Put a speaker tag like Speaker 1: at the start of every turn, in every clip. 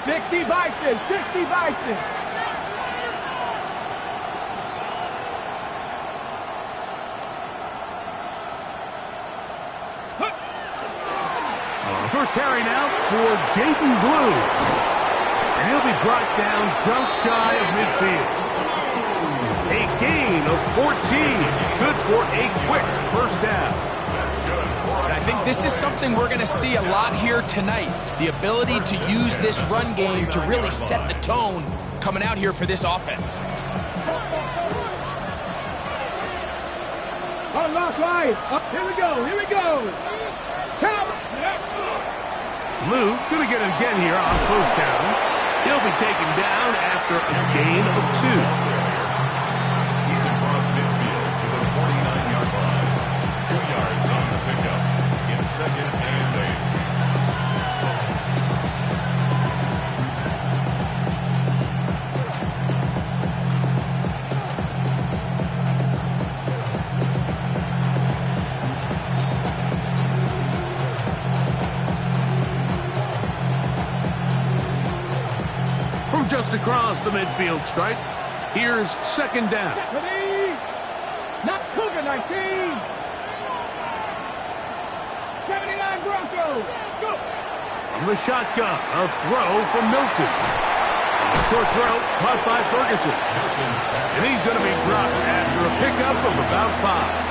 Speaker 1: 6 devices, 6 devices.
Speaker 2: First carry now for Jaden Blue. And he'll be brought down just shy of midfield. A gain of 14. Good for a quick first down.
Speaker 3: And I think this is something we're going to see a lot here tonight. The ability to use this run game to really set the tone coming out here for this offense.
Speaker 1: Unlock line. Here we go. Here we go.
Speaker 2: Blue going to get it again here on first down. He'll be taken down after a gain of 2.
Speaker 4: He's across midfield to the 49-yard line. 2 yards on the pickup. In 2nd and 8.
Speaker 2: Just across the midfield stripe. Here's 2nd down.
Speaker 1: Ready? Not Cougar 19. 79 Broncos. Go.
Speaker 2: From the shotgun, a throw from Milton. A short throw caught by Ferguson. And he's going to be dropped after a pickup of about 5.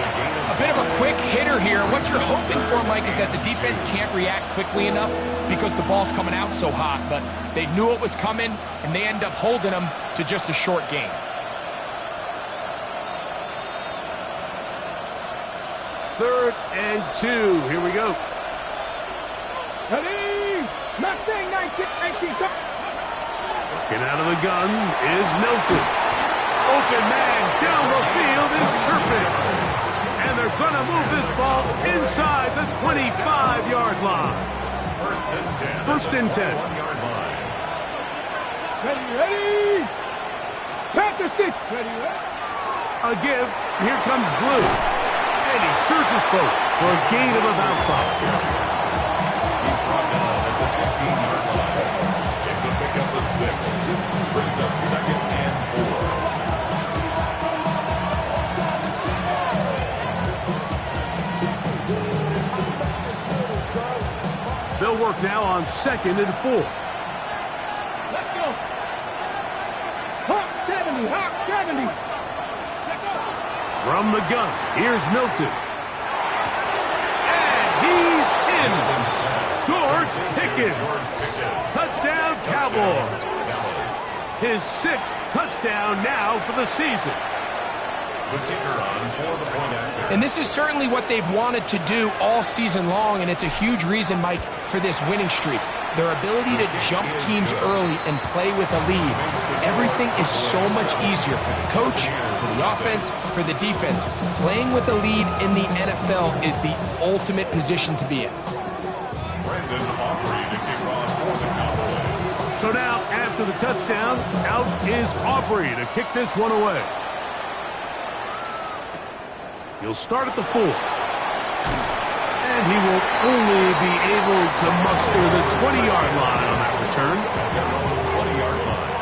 Speaker 3: A bit of a quick hitter here. What you're hoping for, Mike, is that the defense can't react quickly enough because the ball's coming out so hot. But they knew it was coming, and they end up holding them to just a short gain.
Speaker 2: Third and 2. Here we go.
Speaker 1: Ready? Mustang 19.
Speaker 2: Getting out of the gun is Milton. Open man down the field is Turpin. And they're going to move this ball inside the 25-yard line. First and 10.
Speaker 4: 1-yard line.
Speaker 1: Ready? Panther 6. Ready?
Speaker 2: A give. Here comes Blue. And he surges forward for a gain of about 5.
Speaker 4: He's brought down at the 15-yard line. It's a pickup of 6. Brings up 2nd and 4.
Speaker 2: They'll work now on 2nd and 4.
Speaker 1: Let's go. Hawk 70. Hawk 70.
Speaker 2: From the gun, here's Milton. And he's in. George Pickens. Touchdown, Cowboys. His 6th touchdown now for the season.
Speaker 3: And this is certainly what they've wanted to do all season long, and it's a huge reason, Mike, for this winning streak. Their ability to jump teams early and play with a lead. Everything is so much easier for the coach, for the offense, for the defense. Playing with a lead in the NFL is the ultimate position to be in.
Speaker 2: So now, after the touchdown, out is Aubrey to kick this one away. He'll start at the 4. And he will only be able to muster the 20-yard line on that return.
Speaker 4: 20-yard
Speaker 5: line.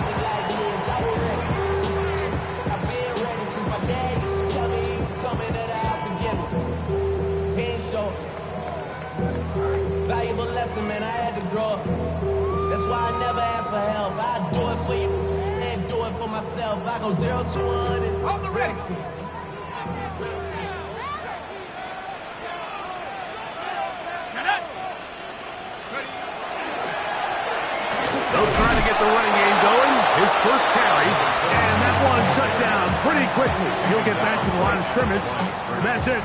Speaker 5: Valuable lesson, man. I had to grow up. That's why I never ask for help. I do it for you and do it for myself. I go 0 to 1
Speaker 1: On the ready.
Speaker 2: They'll try to get the running game going. His first carry, and that one shut down pretty quickly. He'll get back to the line of scrimmage, and that's it.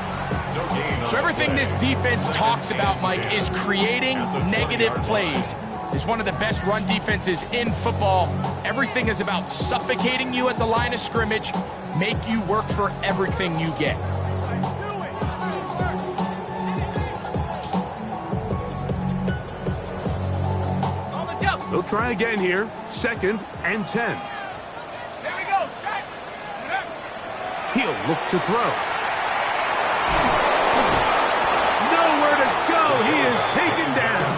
Speaker 3: So everything this defense talks about, Mike, is creating negative plays. It's one of the best run defenses in football. Everything is about suffocating you at the line of scrimmage, make you work for everything you get.
Speaker 2: They'll try again here. 2nd and 10.
Speaker 1: There we go. Set.
Speaker 2: He'll look to throw. Nowhere to go. He is taken down.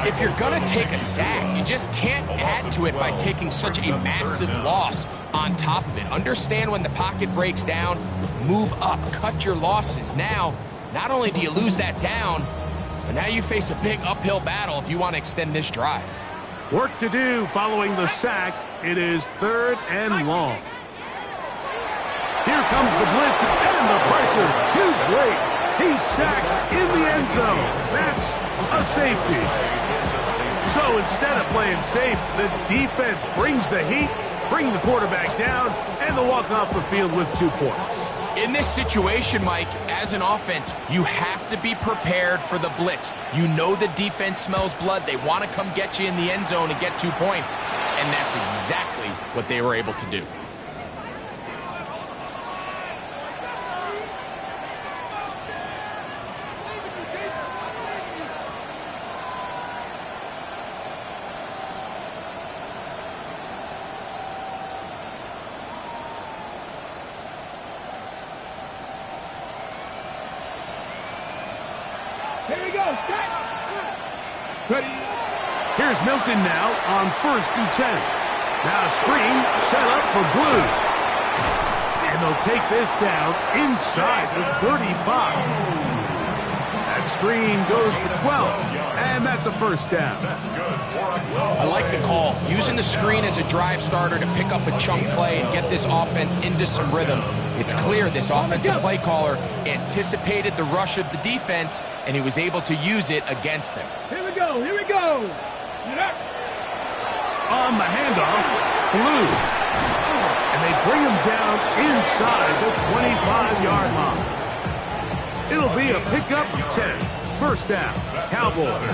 Speaker 3: If you're going to take a sack, you just can't add to it by taking such a massive loss on top of it. Understand when the pocket breaks down, move up, cut your losses. Now, not only do you lose that down, but now you face a big uphill battle if you want to extend this drive.
Speaker 2: Work to do following the sack. It is 3rd and long. Here comes the blitz and the pressure. Too great. He's sacked in the end zone. That's a safety. So instead of playing safe, the defense brings the heat, bring the quarterback down, and they'll walk off the field with 2 points.
Speaker 3: In this situation, Mike, as an offense, you have to be prepared for the blitz. You know the defense smells blood. They want to come get you in the end zone and get 2 points. And that's exactly what they were able to do.
Speaker 1: Here we go. Set. Ready.
Speaker 2: Here's Milton now on 1st and 10. Now a screen set up for Blue. And they'll take this down inside the 35. That screen goes for 12. And that's a 1st down.
Speaker 3: I like the call. Using the screen as a drive starter to pick up a chunk play and get this offense into some rhythm. It's clear this offensive play caller anticipated the rush of the defense, and he was able to use it against them.
Speaker 1: Here we go. Here we go. Get up.
Speaker 2: On the handoff, Blue. And they bring him down inside the 25-yard line. It'll be a pickup of 10. 1st down, Cowboys.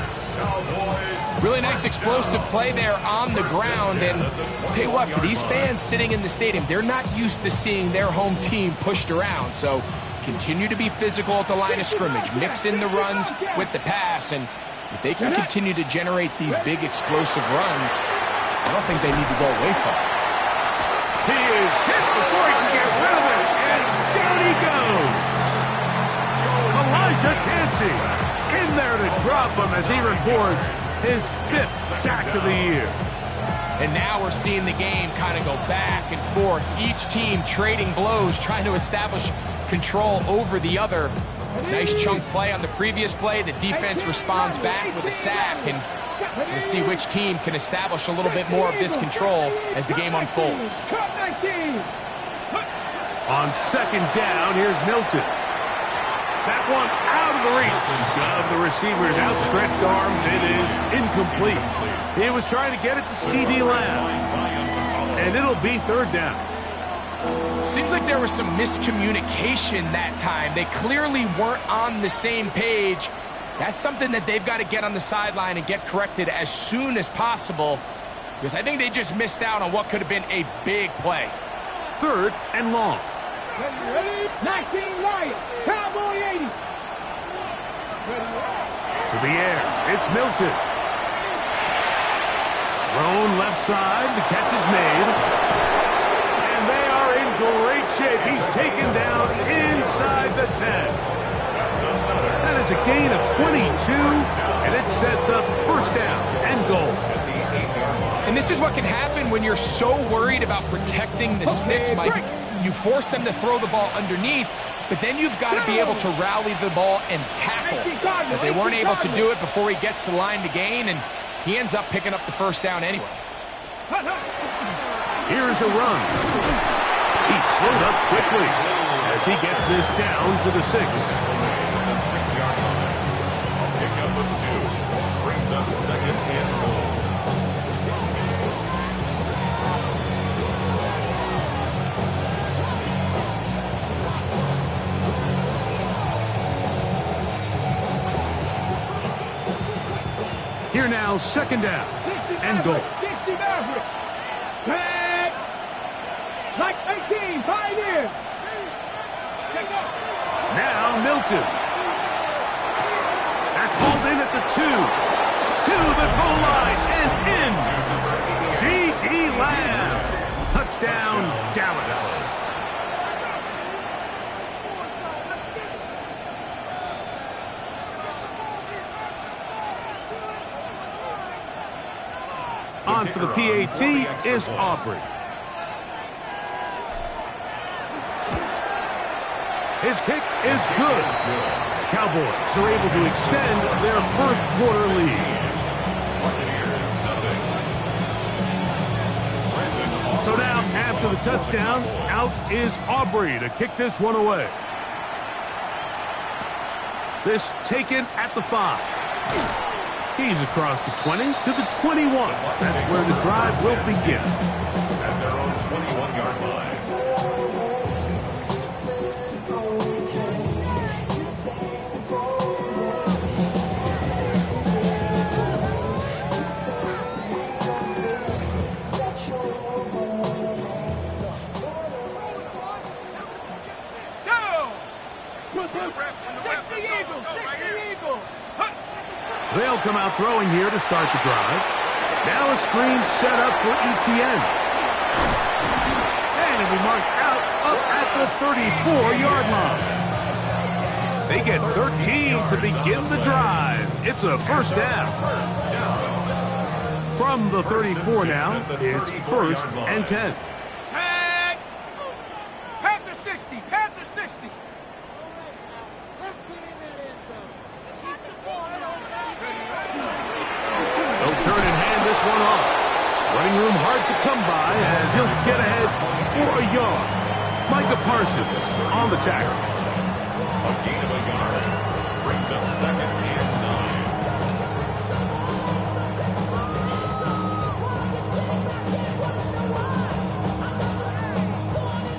Speaker 3: Really nice explosive play there on the ground. And I'll tell you what, for these fans sitting in the stadium, they're not used to seeing their home team pushed around. So continue to be physical at the line of scrimmage. Mix in the runs with the pass. And if they can continue to generate these big explosive runs, I don't think they need to go away from it.
Speaker 2: He is hit before he can get rid of it. And down he goes. Elijah Cansey in there to drop him as he records his 5th sack of the year.
Speaker 3: And now we're seeing the game kind of go back and forth. Each team trading blows, trying to establish control over the other. Nice chunk play on the previous play. The defense responds back with a sack. And we'll see which team can establish a little bit more of this control as the game unfolds.
Speaker 2: On 2nd down, here's Milton. That one out of the reach of the receiver's outstretched arms. It is incomplete. He was trying to get it to C.D. Lamb. And it'll be 3rd down.
Speaker 3: Seems like there was some miscommunication that time. They clearly weren't on the same page. That's something that they've got to get on the sideline and get corrected as soon as possible, because I think they just missed out on what could have been a big play.
Speaker 2: 3rd and long.
Speaker 1: Ready? 19 Lions. Cowboy 80.
Speaker 2: To the air. It's Milton. Thrown left side. The catch is made. And they are in great shape. He's taken down inside the 10. That is a gain of 22, and it sets up 1st down and goal.
Speaker 3: And this is what can happen when you're so worried about protecting the sticks, Mike. You force them to throw the ball underneath, but then you've got to be able to rally the ball and tackle. But they weren't able to do it before he gets the line to gain, and he ends up picking up the 1st down anyway.
Speaker 2: Here's a run. He slowed up quickly as he gets this down to the 6.
Speaker 4: The 6-yard line. A pickup of 2. Brings up 2nd and goal.
Speaker 2: Here now, 2nd down and goal.
Speaker 1: Like 18, Pioneer.
Speaker 2: Now Milton. That's hauled in at the 2. To the goal line and in. C.D. Lamb. Touchdown, Dallas. on for the PAT is Aubrey. His kick is good. Cowboys are able to extend their first quarter lead. So now, after the touchdown, out is Aubrey to kick this one away. This taken at the 5. He's across the 20 to the 21. That's where the drive will begin.
Speaker 4: At their own 21-yard line.
Speaker 2: They'll come out throwing here to start the drive. Now a screen set up for ETN. And it'll be marked out up at the 34-yard line. They get 13 to begin the drive. It's a first down. From the 34 now, it's 1st and 10.
Speaker 1: Tag! Panther 60, Panther 60.
Speaker 2: They'll turn and hand this one off. Running room hard to come by as he'll get ahead for a yard. Micah Parsons on the tackle.
Speaker 4: A gain of a yard brings up 2nd and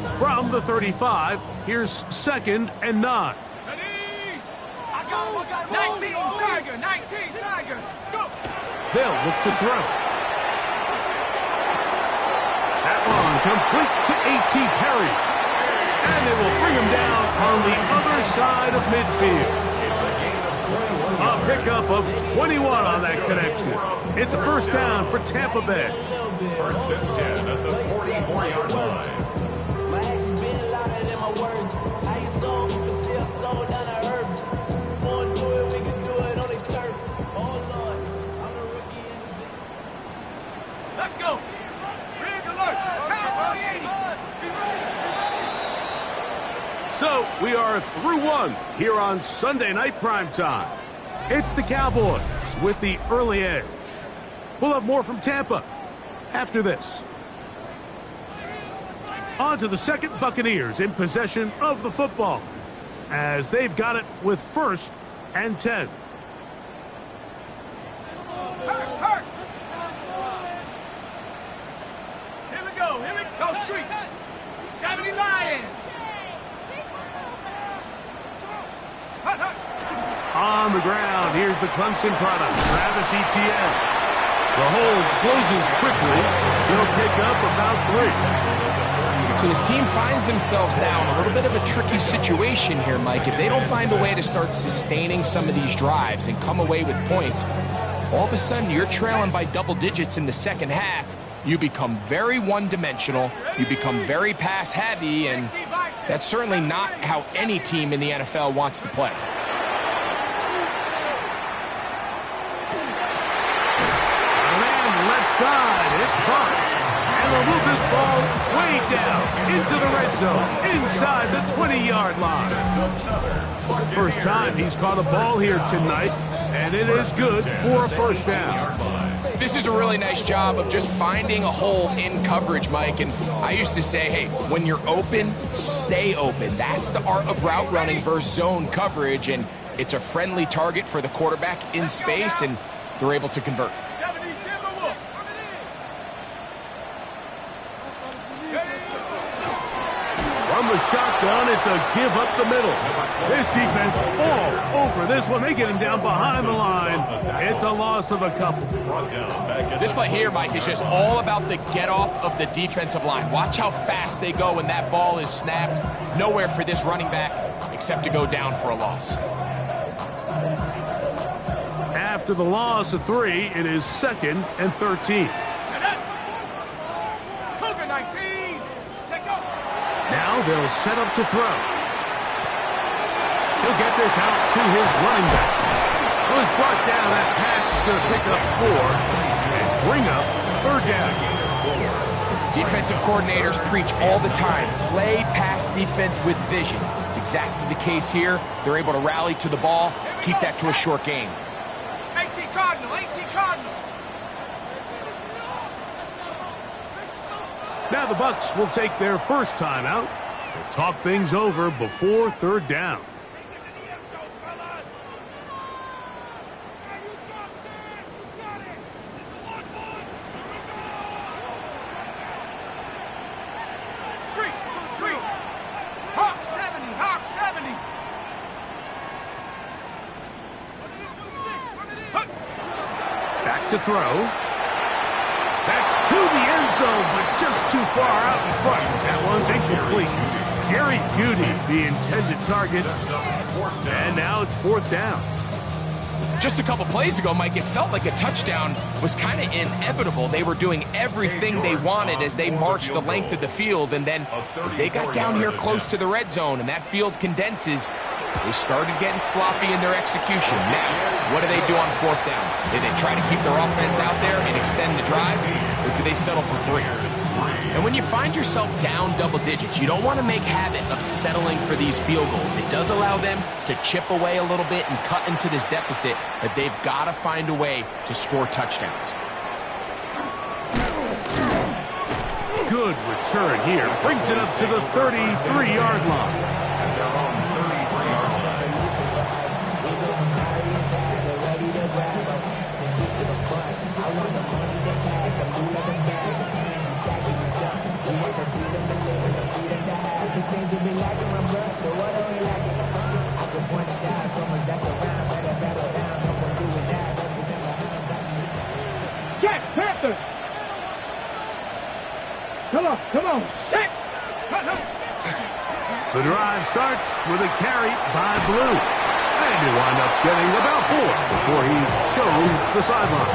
Speaker 2: 9. From the 35, here's 2nd and 9.
Speaker 1: Ready? I got him, 19 Tiger, 19 Tiger. Go!
Speaker 2: They'll look to throw. That one complete to A.T. Perry. And they will bring him down on the other side of midfield. A pickup of 21 on that connection. It's a first down for Tampa Bay.
Speaker 4: 1st and 10 at the 44-yard line.
Speaker 5: My actions been louder than my words. I ain't sold, but still sold down to earth. Wanna do it, we can do it on the turf. Oh Lord, I'm a rookie in the game.
Speaker 1: Let's go! Rig alert! Cowboy 80!
Speaker 2: So we are through one here on Sunday Night Primetime. It's the Cowboys with the early edge. We'll have more from Tampa after this. On to the 2nd Buccaneers in possession of the football as they've got it with 1st and 10.
Speaker 1: Hurt! Here we go, street. 70 Lions.
Speaker 2: On the ground, here's the Clemson product, Travis Etienne. The hold closes quickly. He'll pick up about 3.
Speaker 3: So this team finds themselves now in a little bit of a tricky situation here, Mike. If they don't find a way to start sustaining some of these drives and come away with points, all of a sudden you're trailing by double digits in the second half. You become very one-dimensional. You become very pass-heavy, and that's certainly not how any team in the NFL wants to play.
Speaker 2: Left side, it's caught. And they'll move this ball way down into the red zone, inside the 20-yard line. First time he's caught a ball here tonight, and it is good for a first down.
Speaker 3: This is a really nice job of just finding a hole in coverage, Mike. And I used to say, hey, when you're open, stay open. That's the art of route running versus zone coverage, and it's a friendly target for the quarterback in space, and they're able to convert.
Speaker 2: From the shotgun, it's a give up the middle. This defense all over this one. They get him down behind the line. It's a loss of a couple.
Speaker 3: This play here, Mike, is just all about the get off of the defensive line. Watch how fast they go when that ball is snapped. Nowhere for this running back except to go down for a loss.
Speaker 2: After the loss of 3, it is 2nd and 13.
Speaker 1: Cougar 19. Take off.
Speaker 2: Now they'll set up to throw. He'll get this out to his running back. It was brought down. That pass is going to pick up 4 and bring up third down.
Speaker 3: Defensive coordinators preach all the time, play pass defense with vision. It's exactly the case here. They're able to rally to the ball, keep that to a short gain.
Speaker 1: 18 Cardinal, 18 Cardinal.
Speaker 2: Now the Bucs will take their first timeout and talk things over before third down. To throw. That's to the end zone, but just too far out in front. That one's incomplete. Jerry Jeudy, the intended target. And now it's fourth down.
Speaker 3: Just a couple plays ago, Mike, it felt like a touchdown was kind of inevitable. They were doing everything they wanted as they marched the length of the field, and then as they got down here close to the red zone and that field condenses, they started getting sloppy in their execution. Now, what do they do on fourth down? Do they try to keep their offense out there and extend the drive, or do they settle for 3? And when you find yourself down double digits, you don't want to make habit of settling for these field goals. It does allow them to chip away a little bit and cut into this deficit, but they've got to find a way to score touchdowns.
Speaker 2: Good return here. Brings it up to the 33-yard line.
Speaker 1: Come on, set.
Speaker 2: The drive starts with a carry by Blue. And he'll wind up getting about 4 before he's shown the sideline.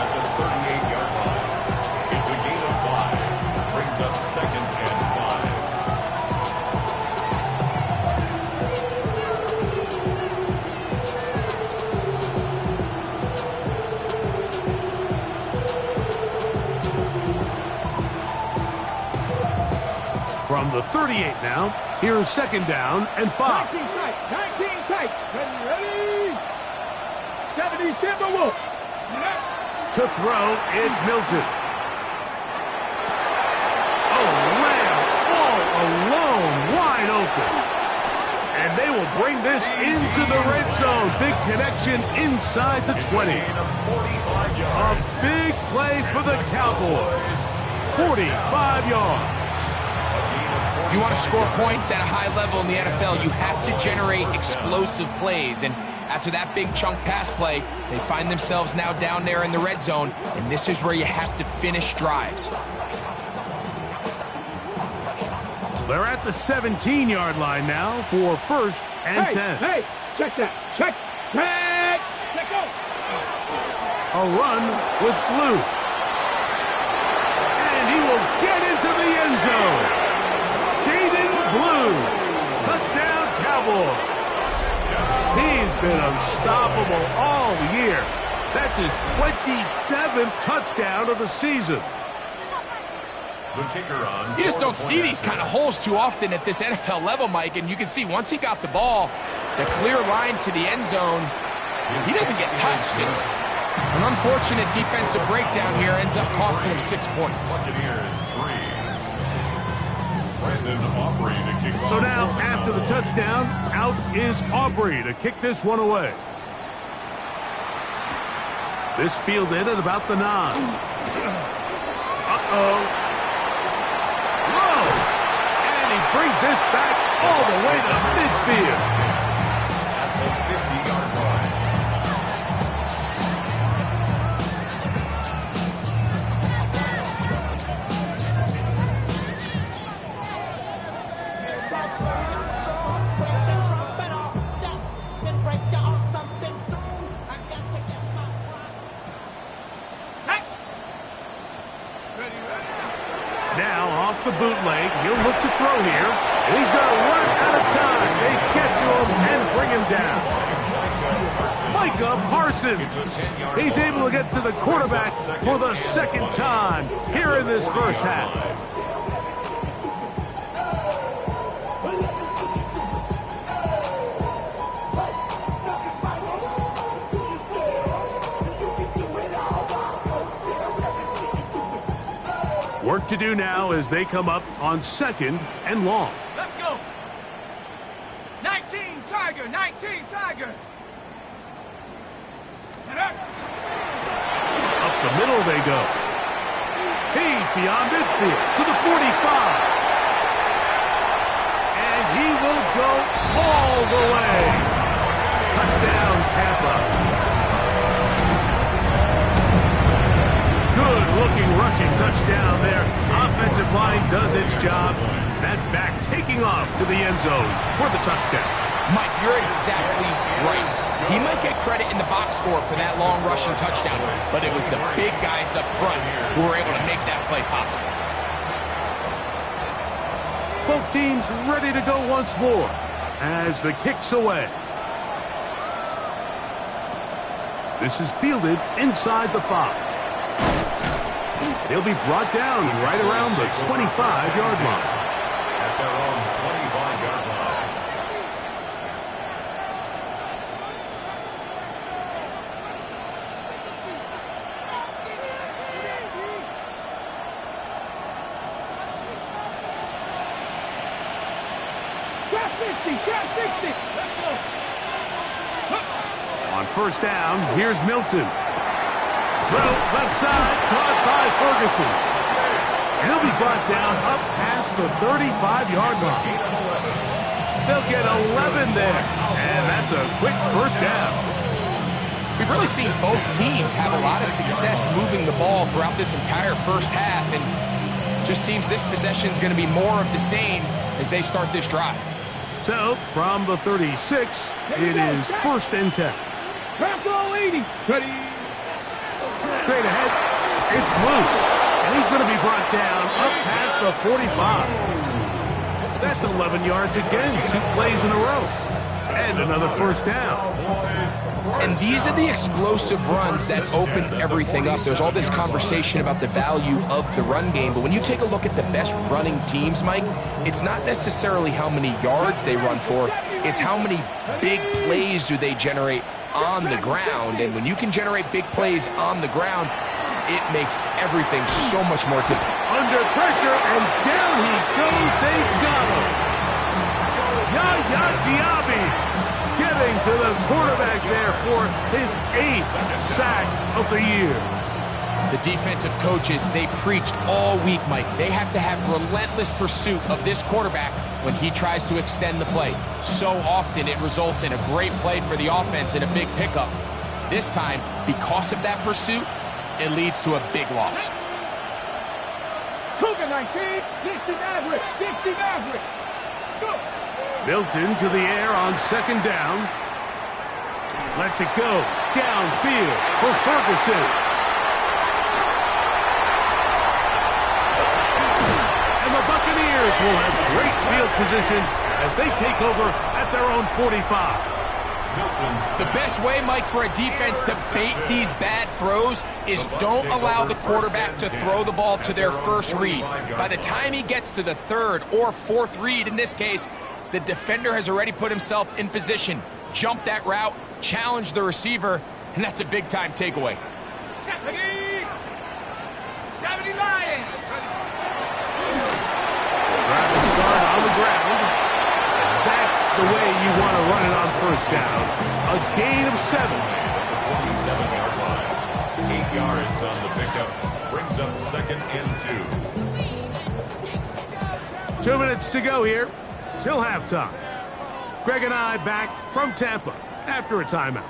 Speaker 4: At the 38-yard line. It's a gain of 5. Brings up second and 5.
Speaker 2: From the 38 now, here's second down and 5.
Speaker 1: 19 tight. Ready? 70 Timberwolves.
Speaker 2: To throw, it's Milton. Oh, Lamb all alone, wide open. And they will bring this into the red zone. Big connection inside the 20. A big play for the Cowboys. 45 yards.
Speaker 3: If you want to score points at a high level in the NFL, you have to generate explosive plays. And after that big chunk pass play, they find themselves now down there in the red zone, and this is where you have to finish drives.
Speaker 2: They're at the 17-yard line now for first and 10.
Speaker 1: Hey, check that. Check. Check. Let go.
Speaker 2: A run with Blue. And he will get into the end zone. Blue. Touchdown, Cowboys. He's been unstoppable all year. That's his 27th touchdown of the season.
Speaker 3: You just don't see these kind of holes too often at this NFL level, Mike, and you can see once he got the ball, the clear line to the end zone, he doesn't get touched. And an unfortunate defensive breakdown here ends up costing him 6 points.
Speaker 2: So now, after the touchdown, out is Aubrey to kick this one away. This fielded at about the 9. Uh-oh. Whoa! And he brings this back all the way to midfield.
Speaker 4: At the 50-yard line.
Speaker 2: Now, off the bootleg, he'll look to throw here. And he's going to run out of time. They get to him and bring him down. Micah Parsons. He's able to get to the quarterback for the second time here in this first half. Work to do now as they come up on 2nd and long.
Speaker 1: Let's go. 19 Tiger, 19 Tiger.
Speaker 2: Up the middle they go. He's beyond midfield to the 45. And he will go all the way. Touchdown, Tampa. Good-looking rushing touchdown there. Offensive line does its job. That back taking off to the end zone for the touchdown.
Speaker 3: Mike, you're exactly right. He might get credit in the box score for that long rushing touchdown, but it was the big guys up front who were able to make that play possible.
Speaker 2: Both teams ready to go once more as the kick's away. This is fielded inside the 5. He'll be brought down right around the 25-yard line.
Speaker 4: At their own 25-yard line.
Speaker 1: Grab 60, grab 60. Let's go.
Speaker 2: On first down, here's Milton. Throw left side, caught by Ferguson. And he'll be brought down up past the 35-yard line. They'll get 11 there. And that's a quick first down.
Speaker 3: We've really seen both teams have a lot of success moving the ball throughout this entire first half, and just seems this possession is going to be more of the same as they start this drive.
Speaker 2: So, from the 36, it is 1st and 10.
Speaker 1: Rambo 80. Ready.
Speaker 2: Straight ahead, it's Blue. And he's going to be brought down up past the 45. That's 11 yards again, 2 plays in a row. And another first down.
Speaker 3: And these are the explosive runs that open everything up. There's all this conversation about the value of the run game, but when you take a look at the best running teams, Mike, it's not necessarily how many yards they run for, it's how many big plays do they generate on the ground. And when you can generate big plays on the ground, it makes everything so much more difficult.
Speaker 2: Under pressure, and down he goes. They've got him. Yaya Diaby getting to the quarterback there for his 8th sack of the year.
Speaker 3: The defensive coaches, they preached all week, Mike. They have to have relentless pursuit of this quarterback when he tries to extend the play. So often it results in a great play for the offense and a big pickup. This time, because of that pursuit, it leads to a big loss.
Speaker 1: Cougar 19, 60 Maverick, 60 Maverick. Go.
Speaker 2: Milton to the air on 2nd down. Lets it go downfield for Ferguson. And the Buccaneers will have great field position as they take over at their own 45.
Speaker 3: The best way, Mike, for a defense to bait these bad throws is don't allow the quarterback to throw the ball to their first read. By the time he gets to the 3rd or 4th read, in this case, the defender has already put himself in position, jumped that route, challenged the receiver, and that's a big-time takeaway.
Speaker 1: 70 Lions.
Speaker 2: Grab and start on the ground. That's the way you want to run it on first down. A gain of 7.
Speaker 4: 47-yard line. 8 yards on the pickup. Brings up 2nd and 2.
Speaker 2: 2 minutes to go here till halftime. Greg and I back from Tampa after a timeout.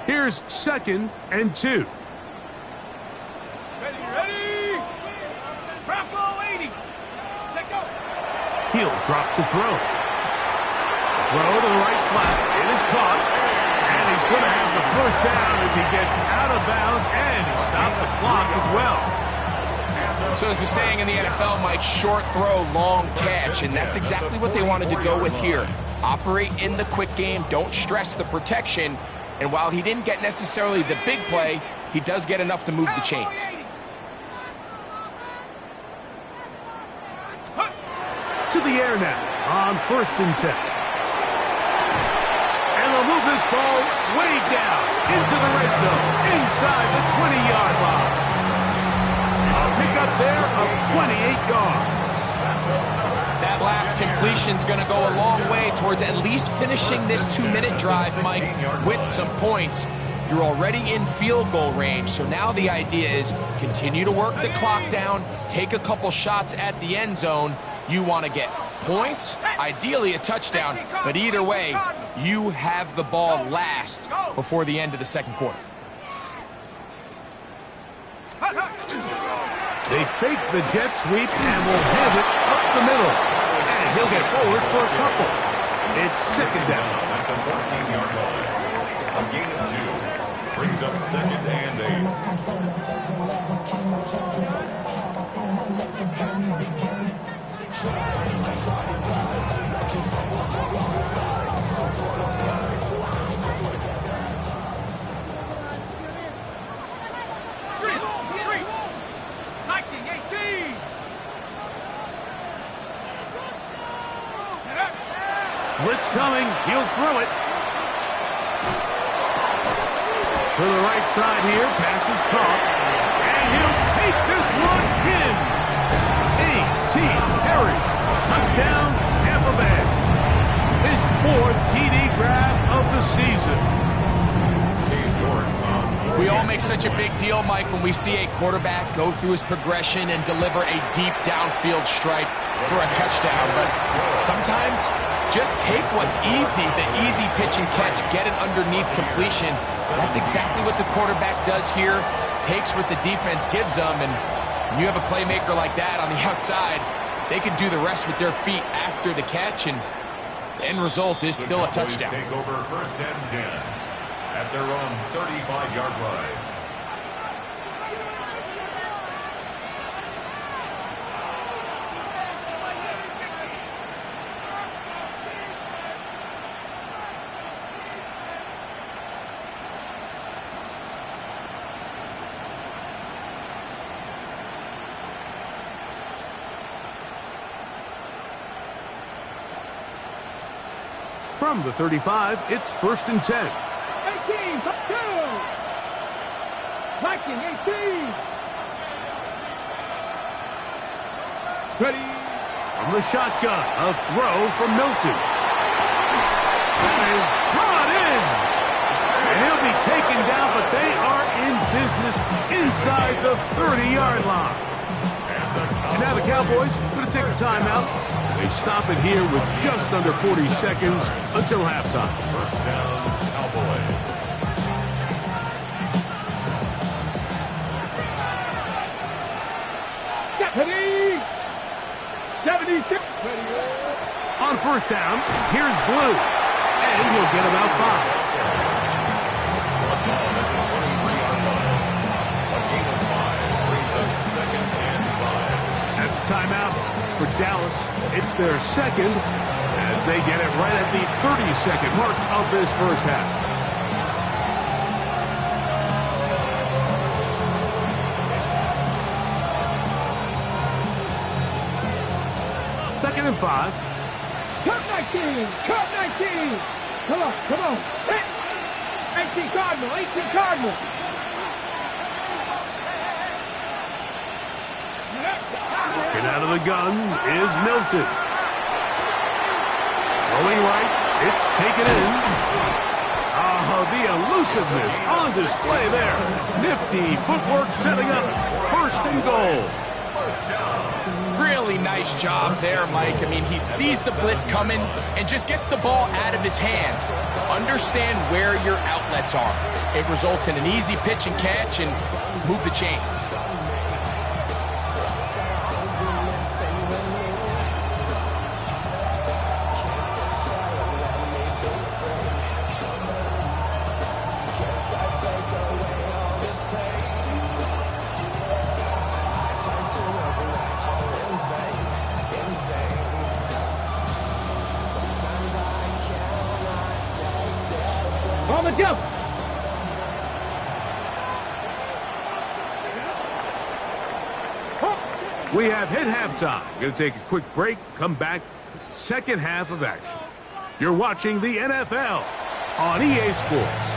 Speaker 2: Here's 2nd and 2.
Speaker 1: Ready. Rambo 80. Check out.
Speaker 2: He'll drop to throw. Throw to the right flat. It is caught. And he's going to have the first down as he gets out of bounds, and he stopped the clock as well.
Speaker 3: So as the saying in the NFL, Mike, short throw, long catch, and that's exactly what they wanted to go with here. Operate in the quick game. Don't stress the protection. And while he didn't get necessarily the big play, he does get enough to move the chains.
Speaker 2: To the air now on 1st and 10. And they'll move this ball way down into the red zone, inside the 20-yard line. A pickup there of 28 yards.
Speaker 3: That last completion's going to go a long way towards at least finishing this 2-minute drive, Mike, with some points. You're already in field goal range, so now the idea is continue to work the clock down, take a couple shots at the end zone. You want to get points, ideally a touchdown, but either way, you have the ball last before the end of the second quarter.
Speaker 2: They fake the jet sweep and will have it up the middle. And he'll get forward for a couple. It's 2nd down.
Speaker 4: At the 14-yard line. A gain of 2 brings up 2nd and
Speaker 1: 19-18.
Speaker 2: Blitz coming. He'll throw it. To the right side here. Pass is caught. And he'll take this one in. A.T. Perry. Touchdown, Tampa Bay. His 4th TD grab of the season.
Speaker 3: We all make such a big deal, Mike, when we see a quarterback go through his progression and deliver a deep downfield strike for a touchdown. But sometimes just take what's easy, the easy pitch and catch, get an underneath completion. That's exactly what the quarterback does here, takes what the defense gives them, and when you have a playmaker like that on the outside, they can do the rest with their feet after the catch, and the end result is still a touchdown.
Speaker 4: Take over 1st and 10 at their own 35-yard line.
Speaker 2: From the 35, it's 1st and 10.
Speaker 1: 18, 2. Viking, 18. Ready.
Speaker 2: From the shotgun, a throw from Milton. That is brought in. And he'll be taken down, but they are in business inside the 30-yard line. And now the Cowboys going to take a timeout. They stop it here with just under 40 seconds until halftime.
Speaker 4: 1st down, Cowboys.
Speaker 1: Ready. 76.
Speaker 2: On 1st down, here's Blue. And he'll get about 5.
Speaker 4: A gain of 5 brings up 2nd and 5.
Speaker 2: That's a timeout for Dallas. It's their 2nd as they get it right at the 30-second mark of this 1st half. Second and 5.
Speaker 1: Cut 19. Cut 19. Come on. Come on. Hit. 18 Cardinal. 18 Cardinal.
Speaker 2: Get out of the gun is Milton. Going right, it's taken in. Oh, the elusiveness on display there. Nifty footwork setting up 1st and goal.
Speaker 3: Really nice job there, Mike. I mean, he sees the blitz coming and just gets the ball out of his hands. Understand where your outlets are. It results in an easy pitch and catch and move the chains.
Speaker 1: the jump.
Speaker 2: We have hit halftime. We're going to take a quick break, come back with the second half of action. You're watching the NFL on EA Sports.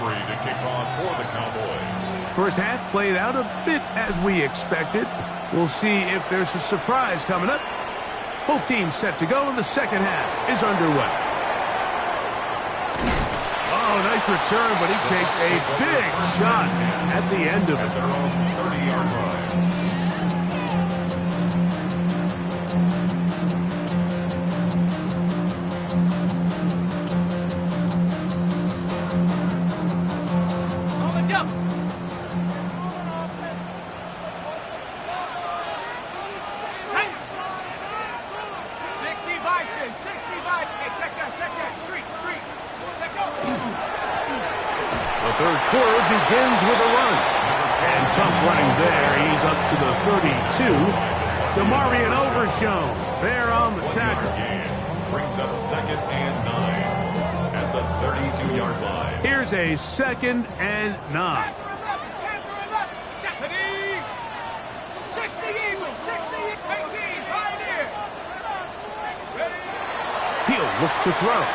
Speaker 4: To kick off for the Cowboys.
Speaker 2: First half played out a bit as we expected. We'll see if there's a surprise coming up. Both teams set to go, and the second half is underway. Oh, nice return, but he takes a big shot at the end of it.
Speaker 4: At their own 30-yard line.
Speaker 2: The third quarter begins with a run. And tough running there. He's up to the 32. Demarion Overshown there on the tackle.
Speaker 4: Brings up 2nd and 9 at the 32-yard line.
Speaker 2: Here's a 2nd and 9.
Speaker 1: 60 Eagles, 60, 18, Pioneer.
Speaker 2: He'll look to throw.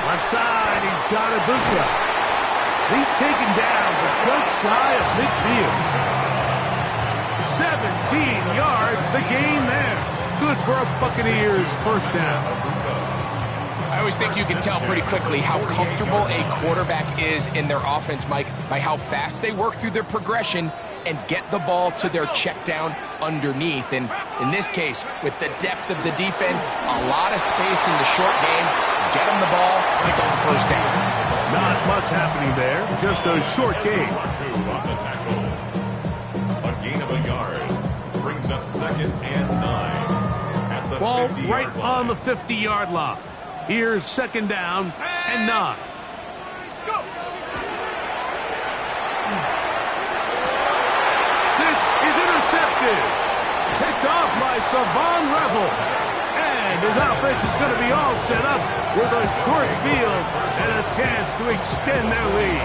Speaker 2: Left side, he's got Ibuka. He's taken down, but just shy of midfield. 17 yards, the gain there. Good for a Buccaneers first down.
Speaker 3: I always think you can tell pretty quickly how comfortable a quarterback is in their offense, Mike, by how fast they work through their progression and get the ball to their check down underneath. And in this case, with the depth of the defense, a lot of space in the short game, get them the ball, pick up the first down.
Speaker 2: Not much happening there, just a short game.
Speaker 4: On the tackle. A gain of a yard. Brings up 2nd and 9 at the
Speaker 2: Ball
Speaker 4: 50-yard
Speaker 2: right
Speaker 4: line.
Speaker 2: on the 50-yard line. Here's 2nd down and 9. This is intercepted. Picked off by Savon Revel. And his offense is going to be all set up with a short field and a chance to extend their lead.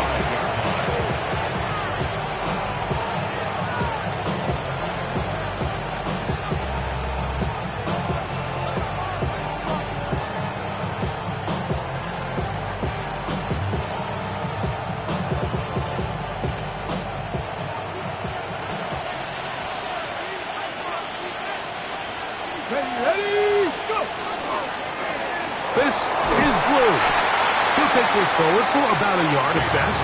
Speaker 1: Ready, go!
Speaker 2: This is Blue. He'll take this forward for about a yard at best.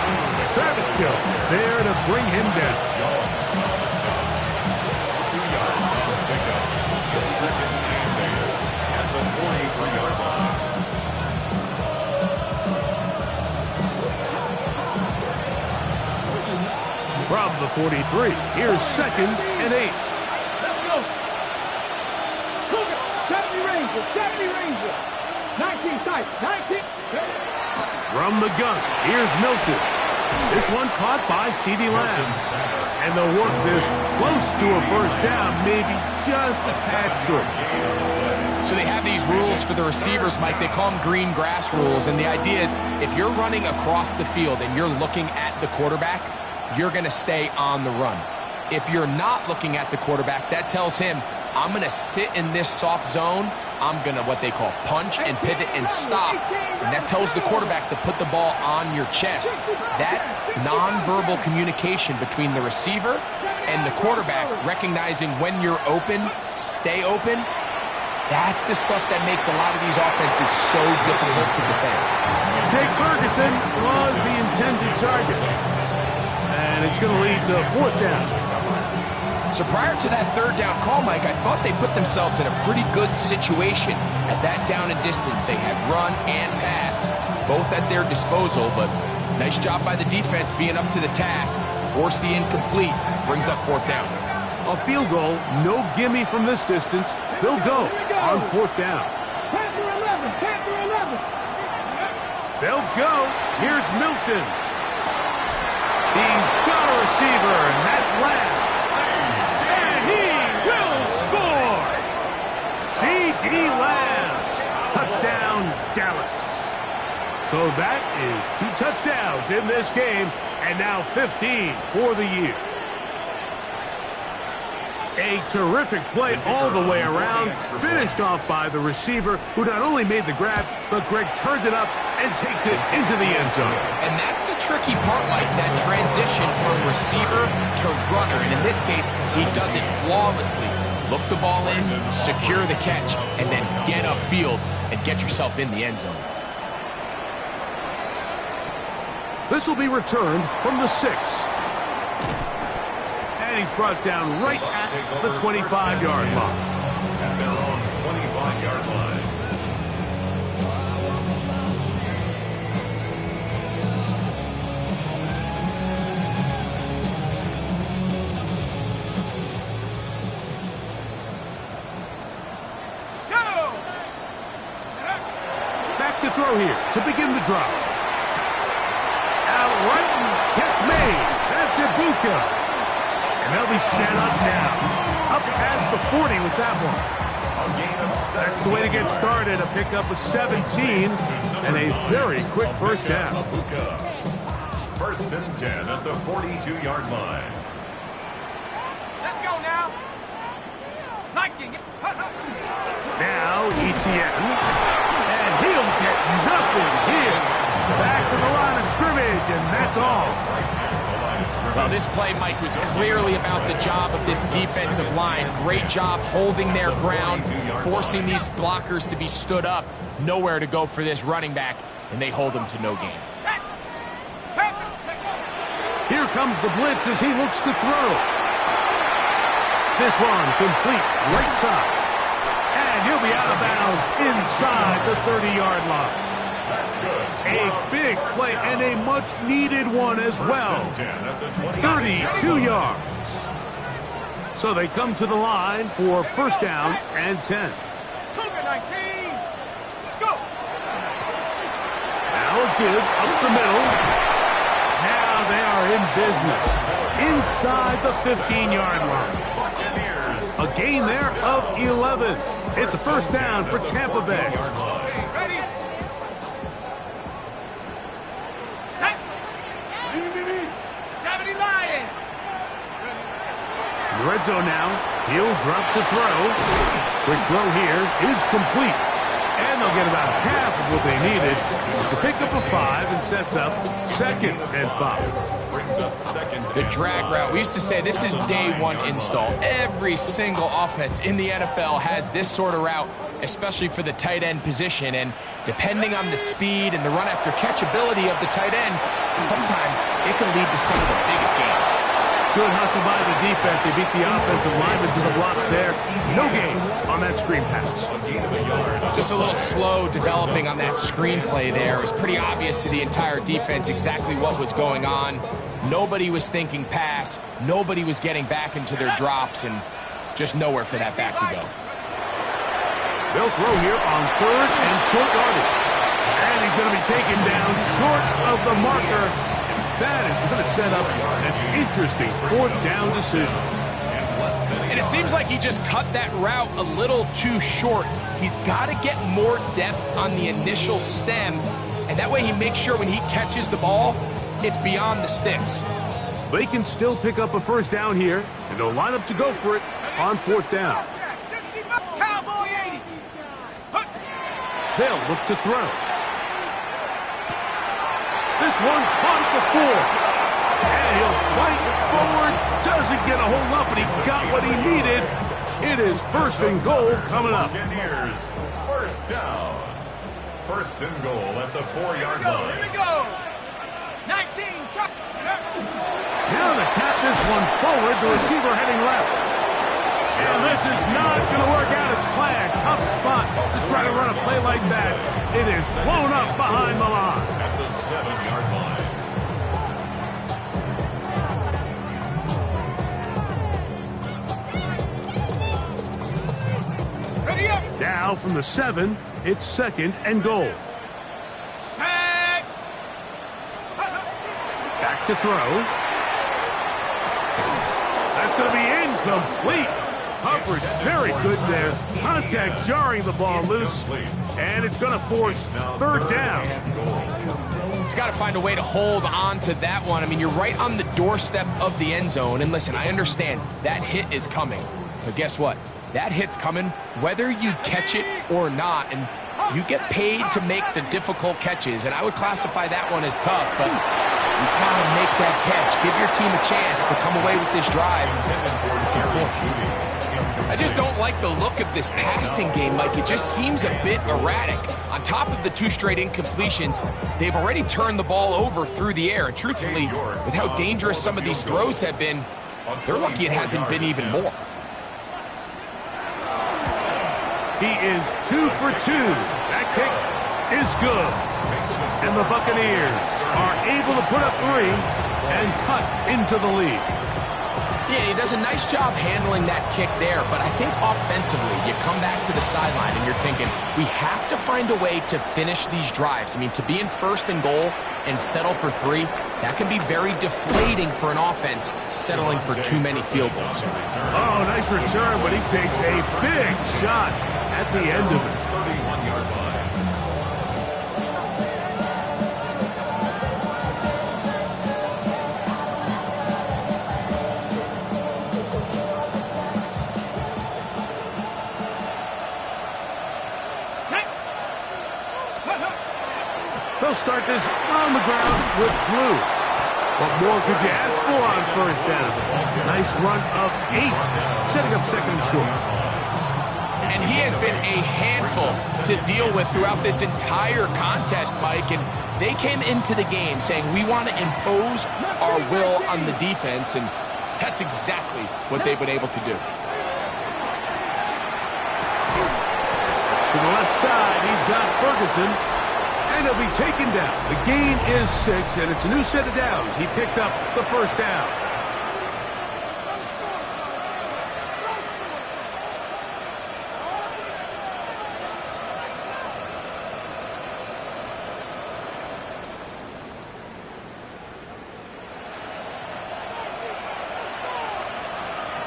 Speaker 2: Travis Jones there to bring him down.
Speaker 4: Jones on the stop. 2 yards on the pickup. It's 2nd and 8 at the 43-yard line.
Speaker 2: From the 43, here's 2nd and 8.
Speaker 1: Let's go! Cougar, 70 Ranger, 70 Ranger. 19 sight, 19.
Speaker 2: From the gun, here's Milton. This one caught by CeeDee Lamb. And they'll work this close to a first down, maybe just a tad short.
Speaker 3: So they have these rules for the receivers, Mike. They call them green grass rules. And the idea is if you're running across the field and you're looking at the quarterback, you're going to stay on the run. If you're not looking at the quarterback, that tells him, I'm going to sit in this soft zone. I'm going to what they call punch and pivot and stop. And that tells the quarterback to put the ball on your chest. That nonverbal communication between the receiver and the quarterback, recognizing when you're open, stay open, that's the stuff that makes a lot of these offenses so difficult to defend.
Speaker 2: Jake Ferguson was the intended target. And it's going to lead to a fourth down.
Speaker 3: So prior to that third down call, Mike, I thought they put themselves in a pretty good situation at that down and distance. They had run and pass, both at their disposal, but nice job by the defense being up to the task. Force the incomplete. Brings up 4th down.
Speaker 2: A field goal, no gimme from this distance. They'll go on 4th down.
Speaker 1: Panther 11, Panther 11.
Speaker 2: They'll go. Here's Milton. He's got a receiver, and that's Lamb. And he will score. C.D. Lamb. Touchdown, Dallas. So that is 2 touchdowns in this game, and now 15 for the year. A terrific play all the way around, finished off by the receiver, who not only made the grab, but Greg turned it up and takes it into the end zone.
Speaker 3: And that's the tricky part, Mike, that transition from receiver to runner. And in this case, he does it flawlessly. Look the ball in, secure the catch, and then get upfield and get yourself in the end zone.
Speaker 2: This will be returned from the 6. And he's brought down right at the 25-yard line.
Speaker 4: And they're on the 25-yard line.
Speaker 1: Go!
Speaker 2: Back to throw here to begin the drive. Out right and catch made. That's Ibuka. And they'll be set up now. Up past the 40 with that one. That's the way to get started. A pickup of 17 and a very quick first down.
Speaker 4: 1st and 10 at the 42-yard line.
Speaker 1: Let's go now. Nike.
Speaker 2: Now ETN. And he'll get nothing here. Back to the line of scrimmage, and that's all.
Speaker 3: Well, this play, Mike, was clearly about the job of this defensive line. Great job holding their ground, forcing these blockers to be stood up. Nowhere to go for this running back, and they hold him to no gain.
Speaker 2: Here comes the blitz as he looks to throw. This one complete right side. And he'll be out of bounds inside the 30-yard line. A big play and a much-needed one as well. 32 yards. So they come to the line for 1st down and 10.
Speaker 1: Cougar 19. Let's go.
Speaker 2: Now a give up the middle. Now they are in business. Inside the 15-yard line. A gain there of 11. It's a 1st down for Tampa Bay.
Speaker 1: Ready? Set. 70 Lions.
Speaker 2: In the red zone now. He'll drop to throw. Quick throw here is complete. And they'll get about half of what they needed. It's a pickup of 5 and sets up 2nd and 5.
Speaker 4: Brings up 2nd.
Speaker 3: The drag route. We used to say this is day 1 install. Every single offense in the NFL has this sort of route, especially for the tight end position. And depending on the speed and the run after catch ability of the tight end, sometimes it can lead to some of the biggest gains.
Speaker 2: Good hustle by the defense. They beat the offensive lineman to the blocks there. No gain on that screen pass.
Speaker 3: Just a little slow developing on that screenplay there. It was pretty obvious to the entire defense exactly what was going on. Nobody was thinking pass. Nobody was getting back into their drops, and just nowhere for that back to go.
Speaker 2: They'll throw here on 3rd and short yardage. And he's going to be taken down short of the marker. That is going to set up an interesting 4th down decision.
Speaker 3: And it seems like he just cut that route a little too short. He's got to get more depth on the initial stem, and that way he makes sure when he catches the ball, it's beyond the sticks.
Speaker 2: They can still pick up a 1st down here, and they'll line up to go for it on 4th down.
Speaker 1: 60 Cowboy 80.
Speaker 2: They'll look to throw. This one caught at the 4. And he'll fight forward. Doesn't get a whole lot, but he got what he needed. It is 1st and goal coming up.
Speaker 4: Buccaneers, 1st down. 1st and goal at the 4-yard line.
Speaker 1: Here we go. 19.
Speaker 2: Now to tap this one forward, the receiver heading left. And this is not going to work out as planned. Tough spot to try to run a play like that. It is blown up behind the line.
Speaker 4: At the 7-yard line.
Speaker 2: from the 7, it's 2nd and goal. Back to throw. That's going to be incomplete. Coverage very good there. Contact jarring the ball loose, and it's going to force 3rd down.
Speaker 3: He's got to find a way to hold on to that one. I mean, you're right on the doorstep of the end zone. And listen, I understand that hit is coming. But guess what? That hit's coming whether you catch it or not. And you get paid to make the difficult catches. And I would classify that one as tough, but you got to make that catch. Give your team a chance to come away with this drive and some points. I just don't like the look of this passing game, Mike. It just seems a bit erratic. On top of the 2 straight incompletions, they've already turned the ball over through the air. And truthfully, with how dangerous some of these throws have been, they're lucky it hasn't been even more.
Speaker 2: He is 2 for 2. That kick is good. And the Buccaneers are able to put up 3 and cut into the lead.
Speaker 3: Yeah, he does a nice job handling that kick there, but I think offensively, you come back to the sideline and you're thinking, we have to find a way to finish these drives. I mean, to be in 1st and goal and settle for 3, that can be very deflating for an offense settling for too many field goals.
Speaker 2: Oh, nice return, but he takes a big shot at the end of it.
Speaker 4: 31-yard line.
Speaker 2: They'll start this on the ground with Blue. What more could you ask for on 1st down? Nice run of 8, setting up 2nd and short.
Speaker 3: And he has been a handful to deal with throughout this entire contest, Mike. And they came into the game saying, we want to impose our will on the defense. And that's exactly what they've been able to do.
Speaker 2: To the left side, he's got Ferguson. And he'll be taken down. The gain is 6, and it's a new set of downs. He picked up the 1st down.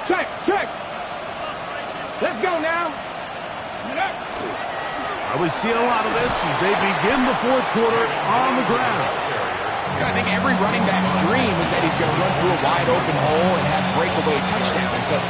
Speaker 1: Check. Let's go now.
Speaker 2: We see a lot of this as they begin the 4th quarter on the ground.
Speaker 3: I think every running back's dream is that he's going to run through a wide open hole and have breakaway touchdowns, but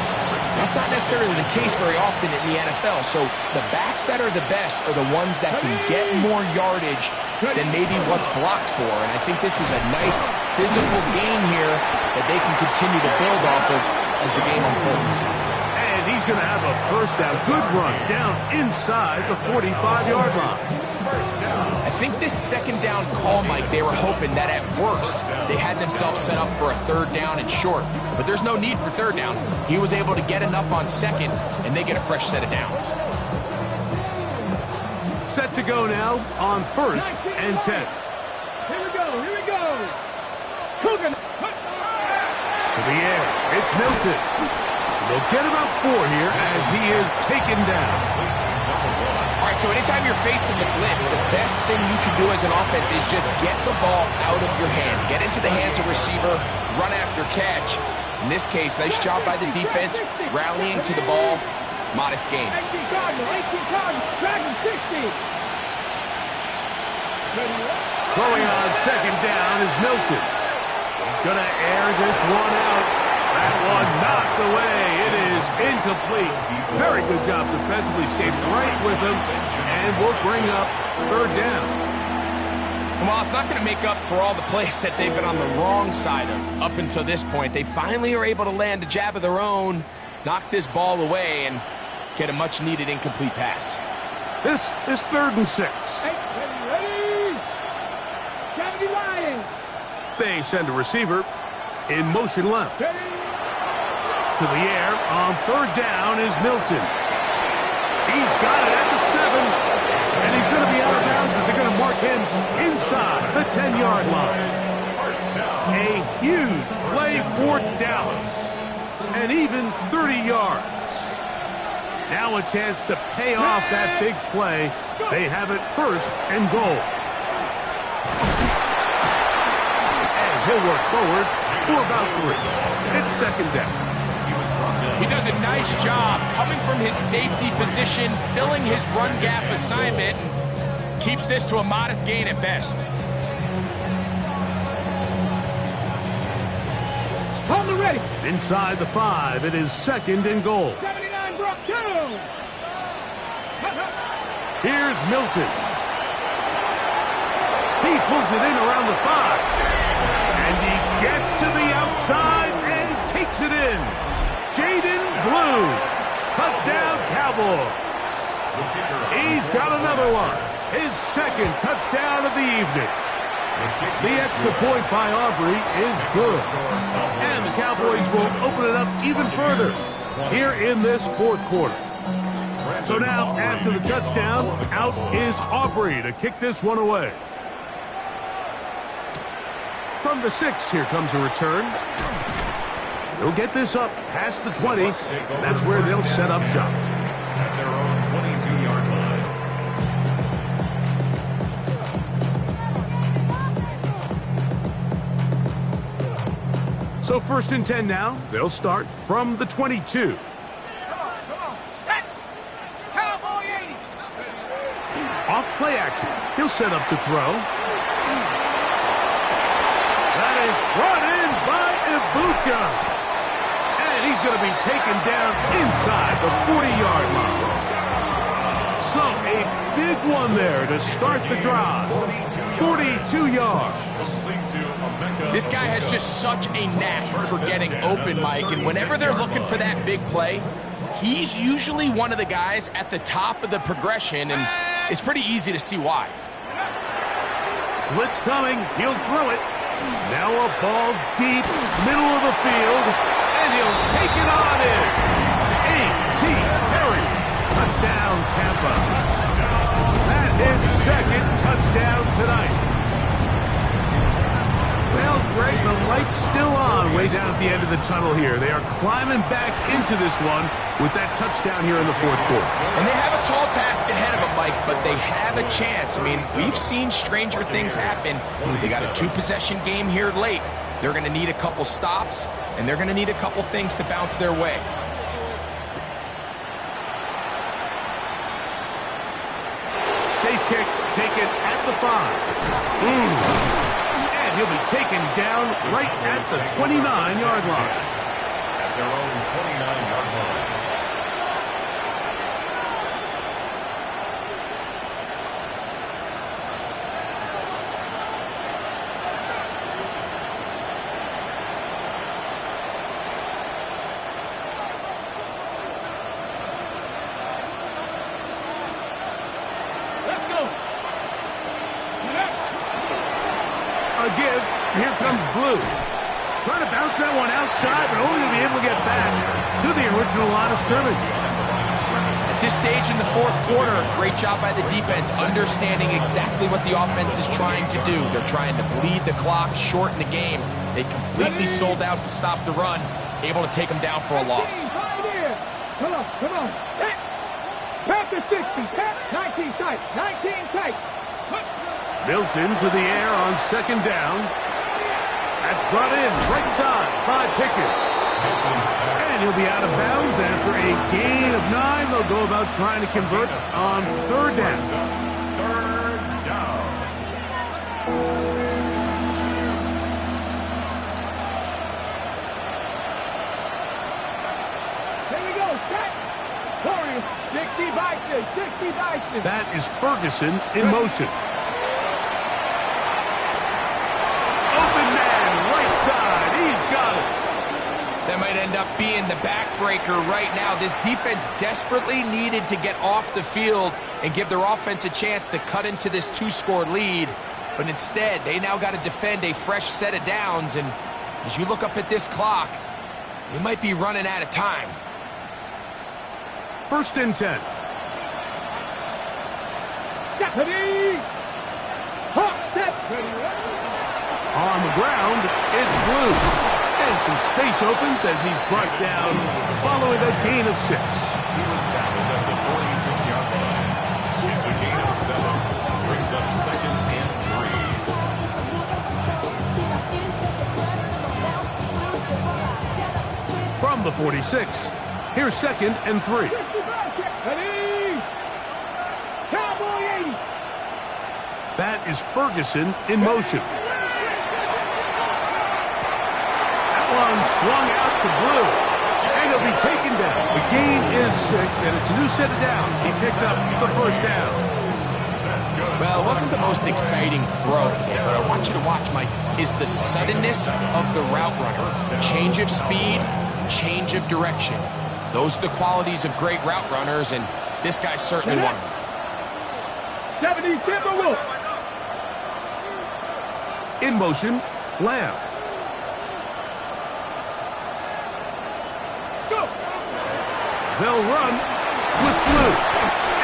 Speaker 3: that's not necessarily the case very often in the NFL. So the backs that are the best are the ones that can get more yardage than maybe what's blocked for. And I think this is a nice physical gain here that they can continue to build off of as the game unfolds.
Speaker 2: And he's going to have a 1st down. Good run down inside the 45-yard line.
Speaker 3: I think this 2nd down call, Mike, they were hoping that at worst they had themselves set up for a 3rd down and short. But there's no need for 3rd down. He was able to get enough on 2nd, and they get a fresh set of downs.
Speaker 2: Set to go now on 1st and 10.
Speaker 1: Here we go. Coogan.
Speaker 2: To the air, it's Milton. They'll get about 4 here as he is taken down.
Speaker 3: All right, so anytime you're facing the blitz, the best thing you can do as an offense is just get the ball out of your hand. Get into the hands of receiver, run after catch. In this case, nice job by the defense, rallying to the ball. Modest gain.
Speaker 1: 18 Cardinal, Dragon 60.
Speaker 2: Throwing on 2nd down is Milton. He's going to air this one out. That one knocked away. It is incomplete. Very good job defensively. Stayed right with him and will bring up 3rd down.
Speaker 3: Well, it's not going to make up for all the plays that they've been on the wrong side of up until this point. They finally are able to land a jab of their own, knock this ball away, and get a much-needed incomplete pass.
Speaker 2: This is 3rd and 6.
Speaker 1: Ready. Gravity Lion.
Speaker 2: They send a receiver in motion left. To the air on 3rd down is Milton. He's got it at the 7, and he's going to be out of bounds, but they're going to mark him inside the 10-yard line. A huge play for Dallas, and even 30 yards. Now a chance to pay off that big play. They have it first and goal. And he'll work forward for about 3. It's second down.
Speaker 3: He does a nice job coming from his safety position, filling his run gap assignment, and keeps this to a modest gain at best.
Speaker 1: Hold it ready.
Speaker 2: Inside the 5, it is second and goal.
Speaker 1: 79 brought 2.
Speaker 2: Here's Milton. He pulls it in around the 5. And he gets to the outside and takes it in. Jaden Blue. Touchdown, Cowboys. He's got another one. His second touchdown of the evening. The extra point by Aubrey is good. And the Cowboys will open it up even further here in this fourth quarter. So now, after the touchdown, out is Aubrey to kick this one away. From the 6, here comes a return. They'll get this up past the 20. That's where they'll set up shop.
Speaker 4: At their own 22-yard line.
Speaker 2: So first and 10 now. They'll start from the 22.
Speaker 1: Come on. Set. Cowboy 80.
Speaker 2: Off play action. He'll set up to throw. That is brought in by Ibuka. And he's going to be taken down inside the 40-yard line. So a big one there to start the drive. 42 yards.
Speaker 3: This guy has just such a knack for getting open, Mike, and whenever they're looking for that big play, he's usually one of the guys at the top of the progression, and it's pretty easy to see why.
Speaker 2: Blitz coming. He'll throw it. Now a ball deep, middle of the field, and he'll take it on in. A.T. Perry. Touchdown, Tampa. That is second touchdown tonight. Well, Greg, the light's still on way down at the end of the tunnel here. They are climbing back into this one with that touchdown here in the fourth quarter.
Speaker 3: And they have a tall task ahead of them, Mike, but they have a chance. I mean, we've seen stranger things happen. They got a 2-possession game here late. They're going to need a couple stops, and they're going to need a couple things to bounce their way.
Speaker 2: Safe kick taken at the 5. And he'll be taken down right at the 29-yard line.
Speaker 4: At their own 29-yard line.
Speaker 1: Let's go.
Speaker 2: A give. Here comes Blue. Trying to bounce that one outside, but only to be able to get back to the original line of scrimmage.
Speaker 3: At this stage in the fourth quarter, great job by the defense, understanding exactly what the offense is trying to do. They're trying to bleed the clock, shorten the game. They completely sold out to stop the run, able to take them down for a loss.
Speaker 1: Come on. Set. Back to 60. Set. 19 tight. 19 tight.
Speaker 2: Milton to the air on second down. That's brought in right side by Pickett. And he'll be out of bounds after a gain of 9. They'll go about trying to convert on third down.
Speaker 4: Third down.
Speaker 1: Here we go. Set. 40. 60 Bison. 60 Bison.
Speaker 2: That is Ferguson in motion. He's got it.
Speaker 3: That might end up being the backbreaker right now. This defense desperately needed to get off the field and give their offense a chance to cut into this 2-score lead. But instead, they now got to defend a fresh set of downs. And as you look up at this clock, they might be running out of time.
Speaker 2: First and 10.
Speaker 1: Deputy.
Speaker 2: On the ground, it's Blue. And some space opens as he's brought down following a gain of 6.
Speaker 4: He was tackled at the 46-yard line. It's a gain of 7. Brings up 2nd and 3.
Speaker 2: From the 46, here's 2nd and 3.
Speaker 1: Ready? Cowboy 80.
Speaker 2: That is Ferguson in motion. That one swung out to Blue. And he'll be taken down. The gain is 6, and it's a new set of downs. He picked up the first down.
Speaker 3: Well, it wasn't the most exciting throw today, but I want you to watch, Mike, is the suddenness of the route runner. Change of speed, change of direction. Those are the qualities of great route runners, and this guy's certainly one of them.
Speaker 1: 70 Timberwolves.
Speaker 2: In motion, Lamb.
Speaker 1: Go.
Speaker 2: They'll run with Blue.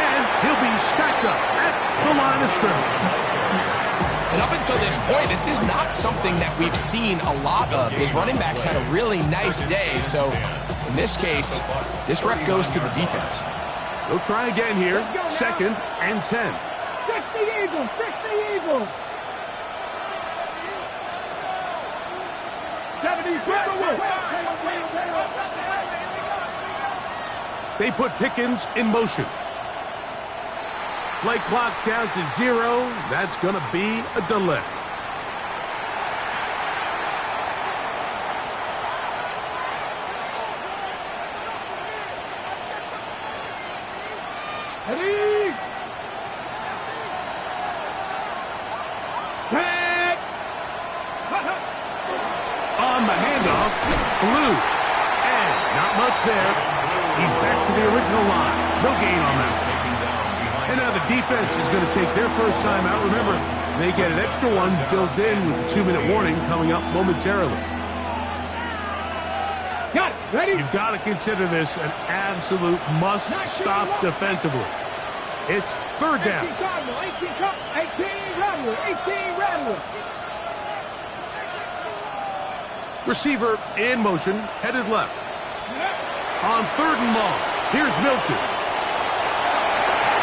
Speaker 2: And he'll be stacked up at the line of scrimmage.
Speaker 3: And up until this point, this is not something that we've seen a lot of. His running backs had a really nice day, so in this case, this rep goes to the defense.
Speaker 2: They'll try again here, 2nd and 10.
Speaker 1: 60 Eagles, 60 Eagles. 70 Timberwolves.
Speaker 2: They put Pickens in motion. Play clock down to 0. That's going to be a delay.
Speaker 1: Ready? Set.
Speaker 2: On the handoff, Blue. And not much there. He's back to the original line. No gain on that. And now the defense is going to take their first time out. Remember, they get an extra one built in with a 2-minute warning coming up momentarily.
Speaker 1: Got it. Ready?
Speaker 2: You've got to consider this an absolute must-stop defensively. It's 3rd down.
Speaker 1: 18 Cardinal, 18 Rattler, 18 Rattler.
Speaker 2: Receiver in motion, headed left. On 3rd and long, here's Milton.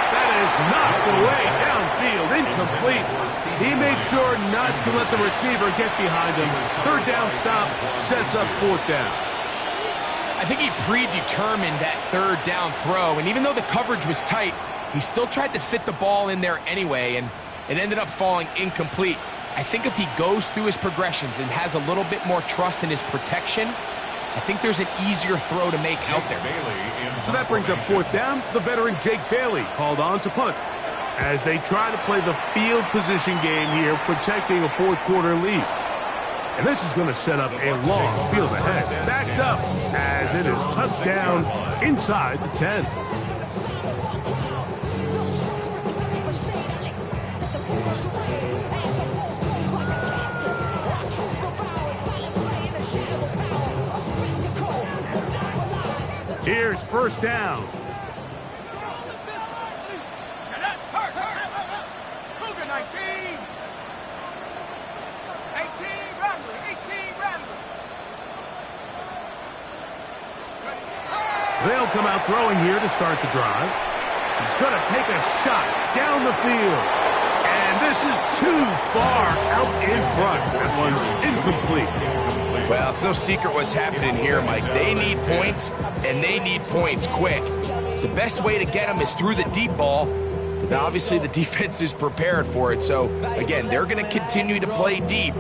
Speaker 2: That is knocked away downfield, incomplete. He made sure not to let the receiver get behind him. 3rd down stop sets up 4th down.
Speaker 3: I think he predetermined that 3rd down throw, and even though the coverage was tight, he still tried to fit the ball in there anyway, and it ended up falling incomplete. I think if he goes through his progressions and has a little bit more trust in his protection, I think there's an easier throw to make out there.
Speaker 2: So that brings up 4th down. The veteran Jake Bailey called on to punt as they try to play the field position game here, protecting a 4th quarter lead. And this is going to set up a long field ahead. Backed up as it is touchdown inside the 10. Here's 1st down.
Speaker 1: Cougar 19. 18 Rattler, 18 Rattler.
Speaker 2: They'll come out throwing here to start the drive. He's going to take a shot down the field. And this is too far out in front. That one's incomplete.
Speaker 3: Well, it's no secret what's happening here, Mike. They need points, and they need points quick. The best way to get them is through the deep ball, but obviously the defense is prepared for it. So, again, they're going to continue to play deep,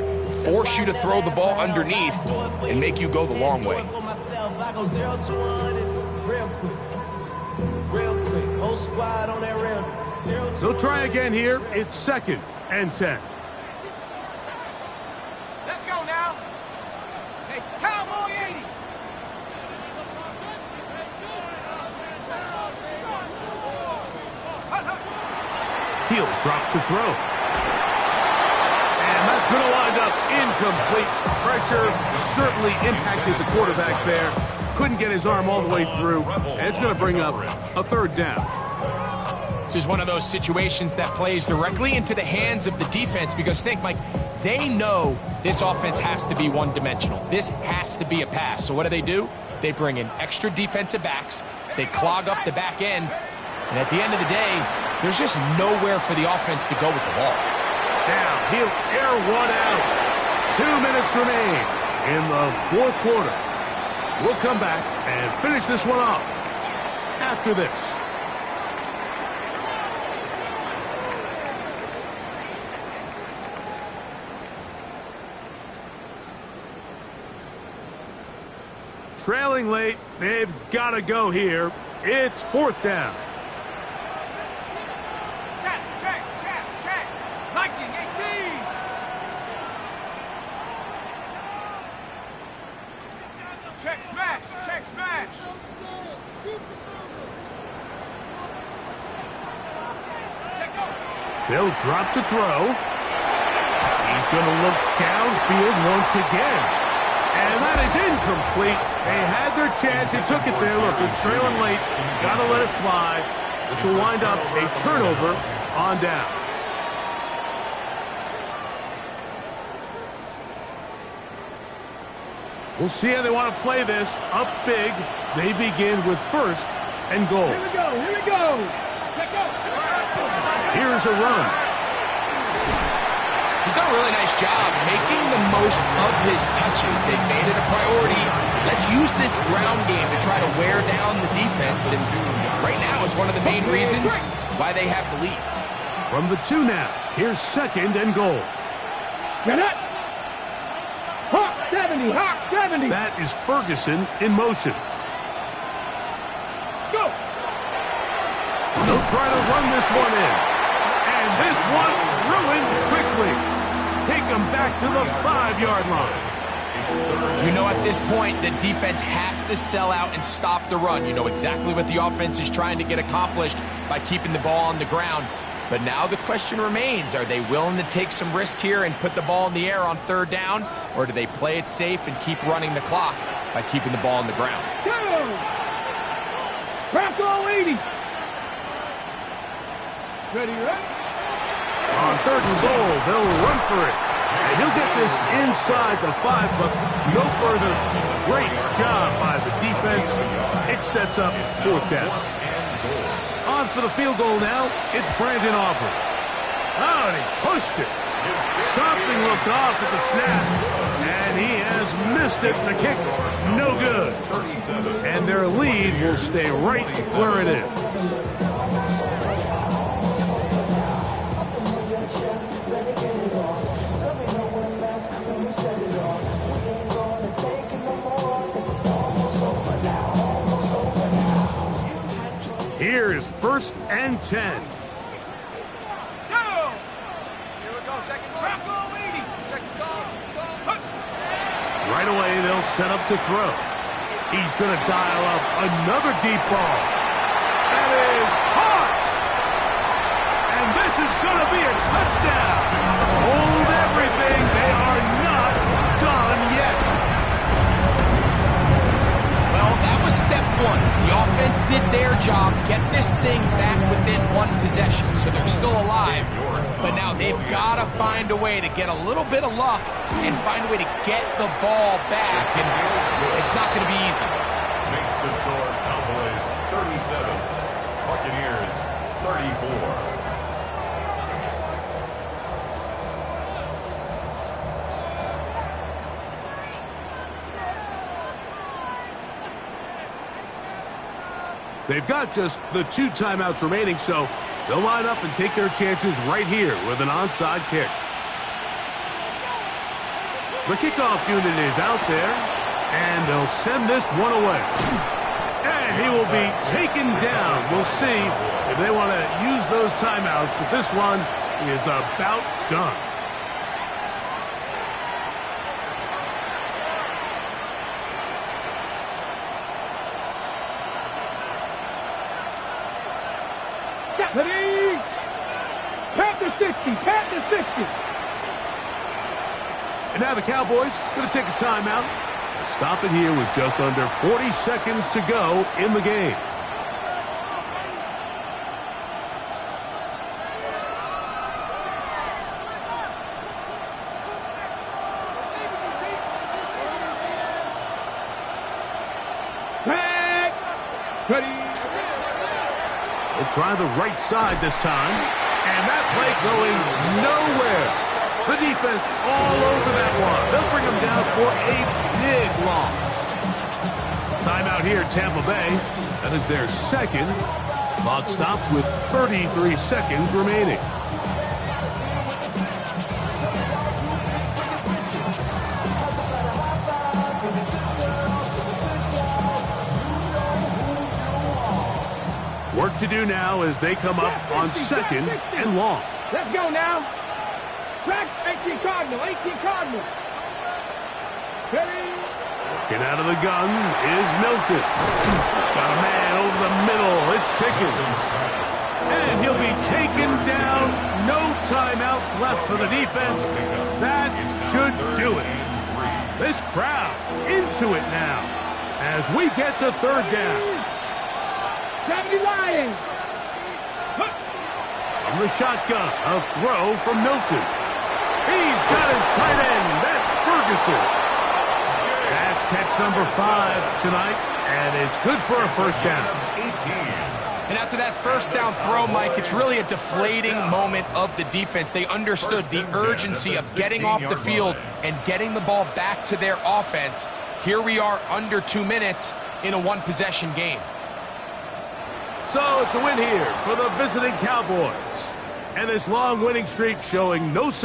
Speaker 3: force you to throw the ball underneath, and make you go the long way.
Speaker 2: They'll try again here. It's 2nd and 10.
Speaker 1: Let's go now. It's Cowboy 80.
Speaker 2: He'll drop to throw. And that's going to wind up incomplete. Pressure certainly impacted the quarterback there. Couldn't get his arm all the way through. And it's going to bring up a 3rd down.
Speaker 3: This is one of those situations that plays directly into the hands of the defense because think, Mike, they know this offense has to be one-dimensional. This has to be a pass. So what do? They bring in extra defensive backs. They clog up the back end, and at the end of the day, there's just nowhere for the offense to go with the ball.
Speaker 2: Now, he'll air one out. 2 minutes remain in the fourth quarter. We'll come back and finish this one off after this. Trailing late, they've got to go here. It's fourth down.
Speaker 1: Check. Lightning 18. Check smash.
Speaker 2: They'll drop to throw. He's going to look downfield once again. And that is incomplete. They had their chance. They took it there. Look, they're trailing late. Got to let it fly. This will wind up a turnover on downs. We'll see how they want to play this. Up big. They begin with first and goal.
Speaker 1: Here we go. Check out.
Speaker 2: Here's a run.
Speaker 3: He's done a really nice job making the most of his touches. They've made it a priority. Let's use this ground game to try to wear down the defense. And right now is one of the main reasons why they have the lead.
Speaker 2: From the 2 now. Here's second and goal.
Speaker 1: Get it. Hawk 70.
Speaker 2: That is Ferguson in motion.
Speaker 1: Let's go.
Speaker 2: They'll try to run this one in. And this one ruined quickly. Take them back to the 5-yard line.
Speaker 3: You know, at this point, the defense has to sell out and stop the run. You know exactly what the offense is trying to get accomplished by keeping the ball on the ground. But now the question remains, are they willing to take some risk here and put the ball in the air on third down? Or do they play it safe and keep running the clock by keeping the ball on the ground?
Speaker 1: Go. Crack all 80. Ready, right?
Speaker 2: On third and goal, they'll run for it. And he'll get this inside the 5, but no further. Great job by the defense. It sets up fourth down. On for the field goal now, it's Brandon Aubrey. Oh, and he pushed it. Something looked off at the snap, and he has missed it. The kick, no good. And their lead will stay right where it is. Here is first and 10.
Speaker 1: Go. Here we go. Second crack all 80. Second goal.
Speaker 2: Right away, they'll set up to throw. He's going to dial up another deep ball. That is hot. And this is going to be a touchdown. Hold everything. They are not done yet.
Speaker 3: Well, that was step one. The offense did their job, get this thing back within one possession, so they're still alive. But now they've got to find a way to get a little bit of luck and find a way to get the ball back, and it's not going to be easy.
Speaker 4: Makes the score Cowboys 37, Buccaneers 34.
Speaker 2: They've got just the 2 timeouts remaining, so they'll line up and take their chances right here with an onside kick. The kickoff unit is out there, and they'll send this one away. And he will be taken down. We'll see if they want to use those timeouts, but this one is about done.
Speaker 1: Ready? Pat the 60.
Speaker 2: And now the Cowboys going to take a timeout. Stop it here with just under 40 seconds to go in the game.
Speaker 1: Ready?
Speaker 2: They'll try the right side this time. And that play going nowhere. The defense all over that one. They'll bring them down for a big loss. Timeout here, Tampa Bay. That is their second. Clock stops with 33 seconds remaining. Work to do now as they come up on second and long.
Speaker 1: Let's go now. Track 18 Cardinal, 18 Cardinal. Ready?
Speaker 2: Getting out of the gun is Milton. Got a man over the middle. It's Pickens. And he'll be taken down. No timeouts left for the defense. That should do it. This crowd into it now as we get to third down.
Speaker 1: 70 Lions.
Speaker 2: From the shotgun, a throw from Milton. He's got his tight end. That's Ferguson. That's catch number 5 tonight, and it's good for a first down.
Speaker 4: 18.
Speaker 3: And after that first down throw, Mike, it's really a deflating moment of the defense. They understood the urgency of getting off the field and getting the ball back to their offense. Here we are under 2 minutes in a one-possession game.
Speaker 2: So it's a win here for the visiting Cowboys. And this long winning streak showing no sign